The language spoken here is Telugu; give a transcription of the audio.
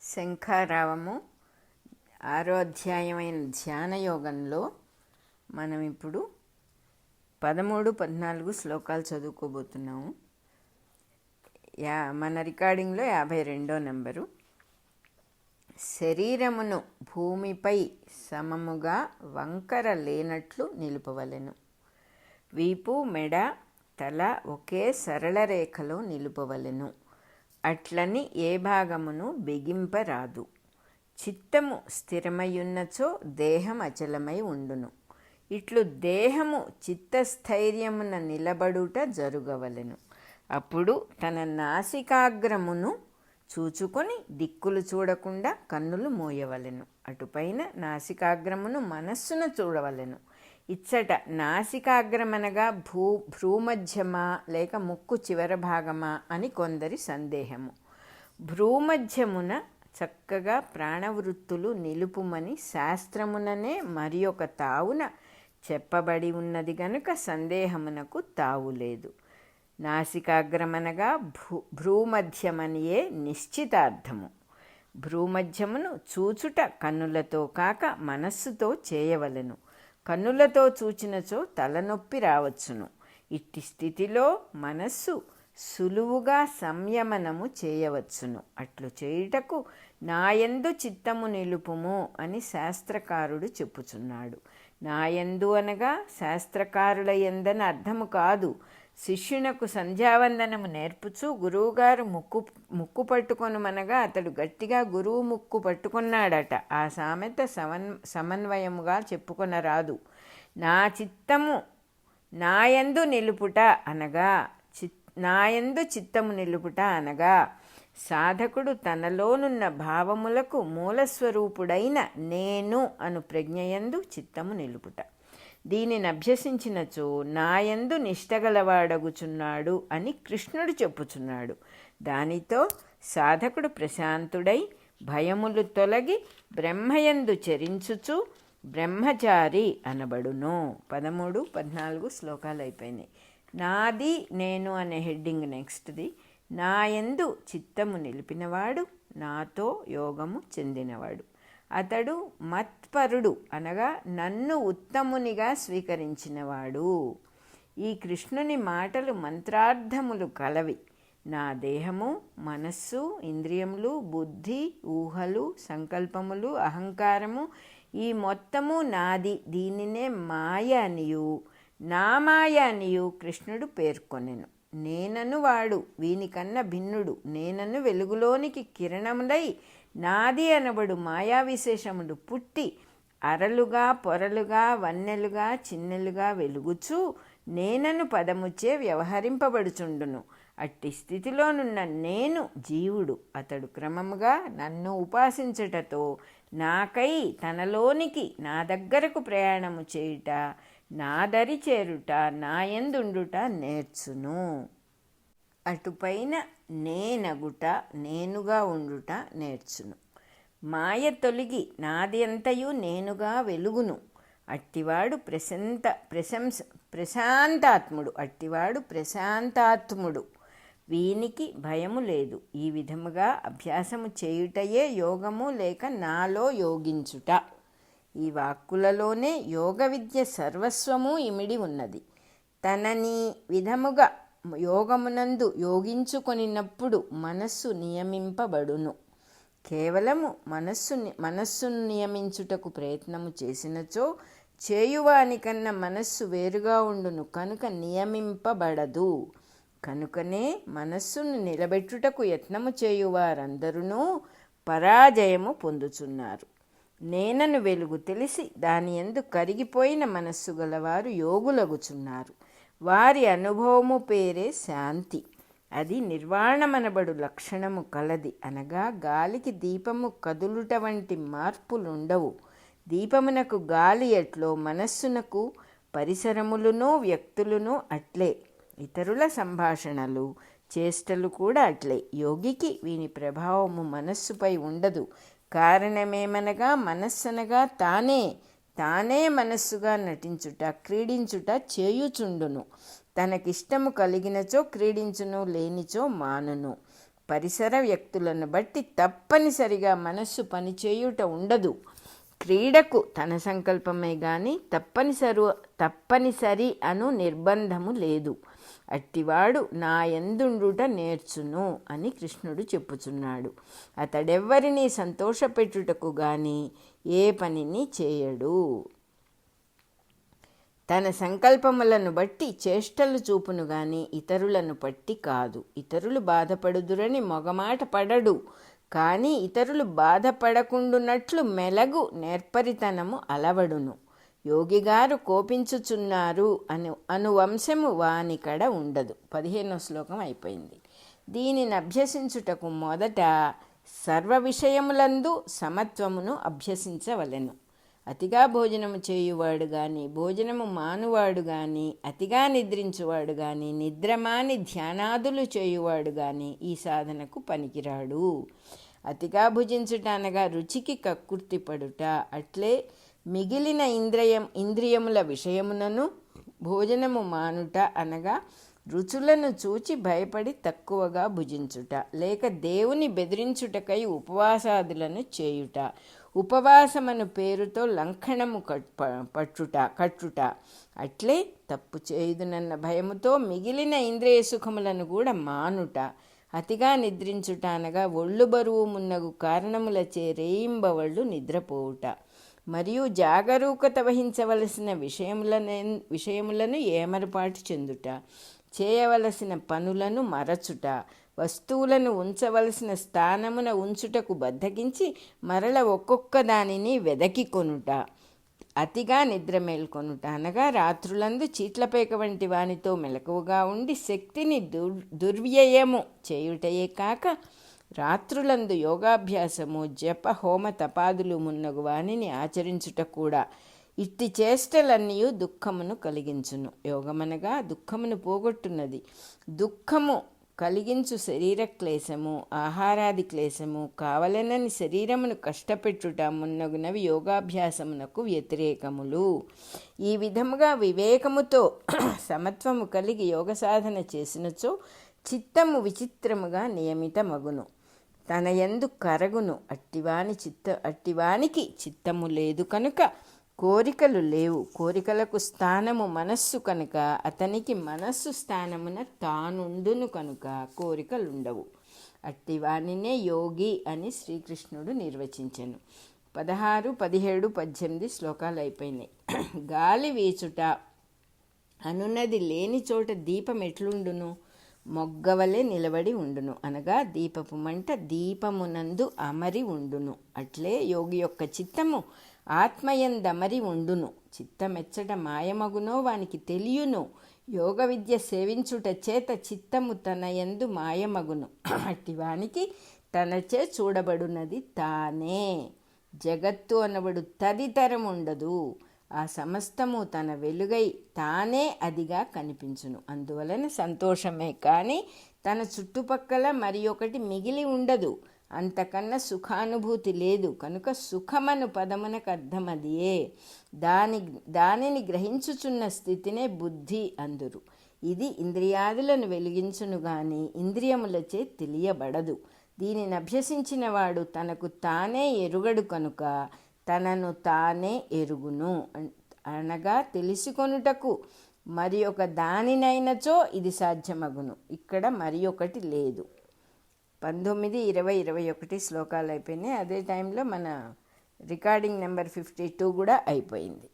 శంఖారావము 6వ అధ్యాయమైన ధ్యానయోగంలో మనం ఇప్పుడు 13, 14 శ్లోకాలు చదువుకోబోతున్నాము. మన రికార్డింగ్లో 52వ నెంబరు. శరీరమును భూమిపై సమముగా వంకర లేనట్లు నిలుపవలెను. వీపు, మెడ, తల ఒకే సరళ రేఖలో నిలుపవలెను. అట్లని ఏ భాగమును బిగింపరాదు. చిత్తము స్థిరమయ్యున్నచో దేహం అచలమై ఉండును. ఇట్లు దేహము చిత్తస్థైర్యమున నిలబడుట జరుగవలెను. అప్పుడు తన నాసికాగ్రమును చూచుకొని దిక్కులు చూడకుండా కన్నులు మూయవలెను. అటుపైన నాసికాగ్రమును మనస్సును చూడవలెను. ఇచ్చట నాసికాగ్రమనగా భ్రూమధ్యమా లేక ముక్కు చివర భాగమా అని కొందరి సందేహము. భ్రూమధ్యమున చక్కగా ప్రాణవృత్తులు నిలుపుమని శాస్త్రముననే మరి ఒక తావున చెప్పబడి ఉన్నది గనుక సందేహమునకు తావులేదు. నాసికాగ్రమనగా భ్రూమధ్యమనియే నిశ్చితార్థము. భ్రూమధ్యమును చూచుట కన్నులతో కాక మనస్సుతో చేయవలెను. కన్నులతో చూచినచో తలనొప్పి రావచ్చును. ఇట్టి స్థితిలో మనస్సు సులువుగా సంయమనము చేయవచ్చును. అట్లు చేయుటకు నాయందు చిత్తము నిలుపుము అని శాస్త్రకారుడు చెప్పుచున్నాడు. నాయందు అనగా శాస్త్రకారుల యందని అర్థము కాదు. శిష్యునకు సంధ్యావందనము నేర్పుచు గురువుగారు ముక్కు పట్టుకొనుమనగా అతడు గట్టిగా గురువు ముక్కు పట్టుకున్నాడట. ఆ సామెత సమన్వయముగా చెప్పుకొనరాదు. నా చిత్తము నాయందు నిలుపుట అనగా నాయందు చిత్తము నిలుపుట అనగా సాధకుడు తనలోనున్న భావములకు మూలస్వరూపుడైన నేను అను ప్రజ్ఞయందు చిత్తము నిలుపుట. దీనిని అభ్యసించినచో నాయందు నిష్టగలవాడగుచున్నాడు అని కృష్ణుడు చెప్పుచున్నాడు. దానితో సాధకుడు ప్రశాంతుడై భయములు తొలగి బ్రహ్మయందు చరించుచు బ్రహ్మచారి అనబడును. 13, 14 శ్లోకాలు అయిపోయినాయి. నాది నేను అనే హెడ్డింగ్ నెక్స్ట్ది. నాయందు చిత్తము నిలిపినవాడు నాతో యోగము చెందినవాడు. అతడు మత్పరుడు అనగా నన్ను ఉత్తమునిగా స్వీకరించినవాడు. ఈ కృష్ణుని మాటలు మంత్రార్థములు కలవి. నా దేహము, మనస్సు, ఇంద్రియములు, బుద్ధి, ఊహలు, సంకల్పములు, అహంకారము ఈ మొత్తము నాది. దీనినే మాయ అనియు నా మాయ అనియు కృష్ణుడు పేర్కొనెను. నేనను వాడు వీనికన్నా భిన్నుడు. నేనను వెలుగులోనికి కిరణములై నాది అనబడు మాయా విశేషములు పుట్టి అరలుగా, పొరలుగా, వన్నెలుగా, చిన్నెలుగా వెలుగుచూ నేనను పదముచ్చే వ్యవహరింపబడుచుండును. అట్టి స్థితిలోనున్న నేను జీవుడు. అతడు క్రమముగా నన్ను ఉపాసించుటతో నాకై తనలోనికి నా దగ్గరకు ప్రయాణము చేయుట, నా దరి చేరుట, నాయందుండుట నేర్చును. అటుపైన నేనగుట, నేనుగా ఉండుట నేర్చును. మాయ తొలగి నాది అంతయు నేనుగా వెలుగును. అట్టివాడు ప్రశాంతాత్ముడు. వీనికి భయము లేదు. ఈ విధముగా అభ్యాసము చేయుటయే యోగము లేక నాలో యోగించుట. ఈ వాక్కులలోనే యోగ విద్య సర్వస్వము ఇమిడి ఉన్నది. తనని విధముగా యోగమునందు యోగించుకొనినప్పుడు మనస్సు నియమింపబడును. కేవలము మనస్సును నియమించుటకు ప్రయత్నము చేసినచో చేయువానికన్నా మనస్సు వేరుగా ఉండును కనుక నియమింపబడదు. కనుకనే మనస్సును నిలబెట్టుటకు యత్నము చేయువారందరూ పరాజయము పొందుచున్నారు. నేనను వెలుగు తెలిసి దాని యందు కరిగిపోయిన మనస్సు గలవారు యోగులగుచున్నారు. వారి అనుభవము పేరే శాంతి. అది నిర్వాణమనబడు లక్షణము కలది. అనగా గాలికి దీపము కదులుట వంటి మార్పులుండవు. దీపమునకు గాలి ఎట్లో మనస్సునకు పరిసరములును వ్యక్తులను అట్లే. ఇతరుల సంభాషణలు, చేష్టలు కూడా అట్లే. యోగికి వీని ప్రభావము మనస్సుపై ఉండదు. కారణమేమనగా మనస్సనగా తానే మనస్సుగా నటించుట, క్రీడించుట చేయుచుండును. తనకిష్టము కలిగినచో క్రీడించును, లేనిచో మానును. పరిసర వ్యక్తులను బట్టి తప్పనిసరిగా మనస్సు పనిచేయుట ఉండదు. క్రీడకు తన సంకల్పమే గాని తప్పనిసరి అను నిర్బంధము లేదు. అట్టివాడు నా యందుండుట నేర్చును అని కృష్ణుడు చెప్పుచున్నాడు. అతడెవ్వరినీ సంతోషపెట్టుటకు గాని ఏ పనిని చేయడు. తన సంకల్పములను బట్టి చేష్టలు చూపును గాని ఇతరులను పట్టి కాదు. ఇతరులు బాధపడుదురని మొగమాట పడడు, కానీ ఇతరులు బాధపడకుండునట్లు మెలగు నేర్పరితనము అలవడును. యోగిగారు కోపించుచున్నారు అనువంశము వానికడ ఉండదు. 15వ శ్లోకం అయిపోయింది. దీనిని అభ్యసించుటకు మొదట సర్వ విషయములందు సమత్వమును అభ్యసించవలెను. అతిగా భోజనము చేయువాడు గాని, భోజనము మానువాడు గాని, అతిగా నిద్రించువాడు గాని, నిద్రమాని ధ్యానాదులు చేయువాడు గాని ఈ సాధనకు పనికిరాడు. అతిగా భుజించుట అనగా రుచికి కక్కుర్తి పడుట. అట్లే మిగిలిన ఇంద్రియముల విషయమునను భోజనము మానుట అనగా రుచులను చూచి భయపడి తక్కువగా భుజించుట, లేక దేవుని బెదిరించుటకై ఉపవాసాదులను చేయుట. ఉపవాసమను పేరుతో లంఘనము కట్టుట. అట్లే తప్పు చేయుదునన్న భయముతో మిగిలిన ఇంద్రియ సుఖములను కూడా మానుట. అతిగా నిద్రించుట అనగా ఒళ్ళు బరువు మున్నగు కారణములచే రేయింబవళ్ళు నిద్రపోవుట, మరియు జాగరూకత వహించవలసిన విషయములను ఏమరపాటు చెందుట, చేయవలసిన పనులను మరచుట, వస్తువులను ఉంచవలసిన స్థానమున ఉంచుటకు బద్ధకించి మరల ఒక్కొక్క దానిని వెదకి కొనుట. అతిగా నిద్ర మేల్కొనుట అనగా రాత్రులందు చీట్లపేక వంటి వానితో మెలకువగా ఉండి శక్తిని దుర్వ్యయము చేయుటయే కాక రాత్రులందు యోగాభ్యాసము, జప, హోమ, తపాదులు మున్నగు వానిని ఆచరించుట కూడా. ఇట్టి చేష్టలన్నీ దుఃఖమును కలిగించును. యోగమనగా దుఃఖమును పోగొట్టున్నది. దుఃఖము కలిగించు శరీర క్లేశము, ఆహారాది క్లేశము, కావలనని శరీరమును కష్టపెట్టుట మున్నగునవి యోగాభ్యాసమునకు వ్యతిరేకములు. ఈ విధముగా వివేకముతో సమత్వము కలిగి యోగ సాధన చేసినచో చిత్తము విచిత్రముగా నియమితమగును, తన యందు కరగును. అట్టివానికి చిత్తము లేదు కనుక కోరికలు లేవు. కోరికలకు స్థానము మనస్సు కనుక అతనికి మనస్సు స్థానమున తానుండును కనుక కోరికలుండవు. అట్టివానినే యోగి అని శ్రీకృష్ణుడు నిర్వచించెను. 16, 17, 18 శ్లోకాలు అయిపోయినాయి. గాలి వీచుట అనున్నది లేని చోట దీపం ఎట్లుండును? మొగ్గవలే నిలబడి ఉండును అనగా దీపపు మంట దీపమునందు అమరి ఉండును. అట్లే యోగి యొక్క చిత్తము ఆత్మయందమరి ఉండును. చిత్తమెచ్చట మాయమగునో వానికి తెలియను. యోగ విద్య సేవించుట చేత చిత్తము తన యందు మాయమగును. అట్టి వానికి తనచే చూడబడునది తానే. జగత్తు అనబడు తదితరం ఉండదు. ఆ సమస్తము తన వెలుగై తానే అదిగా కనిపించును. అందువలన సంతోషమే కానీ తన చుట్టుపక్కల మరి ఒకటి మిగిలి ఉండదు. అంతకన్నా సుఖానుభూతి లేదు కనుక సుఖమను పదమునకు అర్థమదియే. దానిని గ్రహించుచున్న స్థితినే బుద్ధి అందురు. ఇది ఇంద్రియాదులను వెలిగించును గాని ఇంద్రియములచే తెలియబడదు. దీనిని అభ్యసించిన వాడు తనకు తానే ఎరుగడు కనుక తనను తానే ఎరుగును అనగా తెలుసుకొనుటకు మరి ఒక దానినైనచో ఇది సాధ్యమగును. ఇక్కడ మరి ఒకటి లేదు. 19, 20, 21 శ్లోకాలు అయిపోయినాయి. అదే టైంలో మన రికార్డింగ్ నెంబర్ 52 కూడా అయిపోయింది.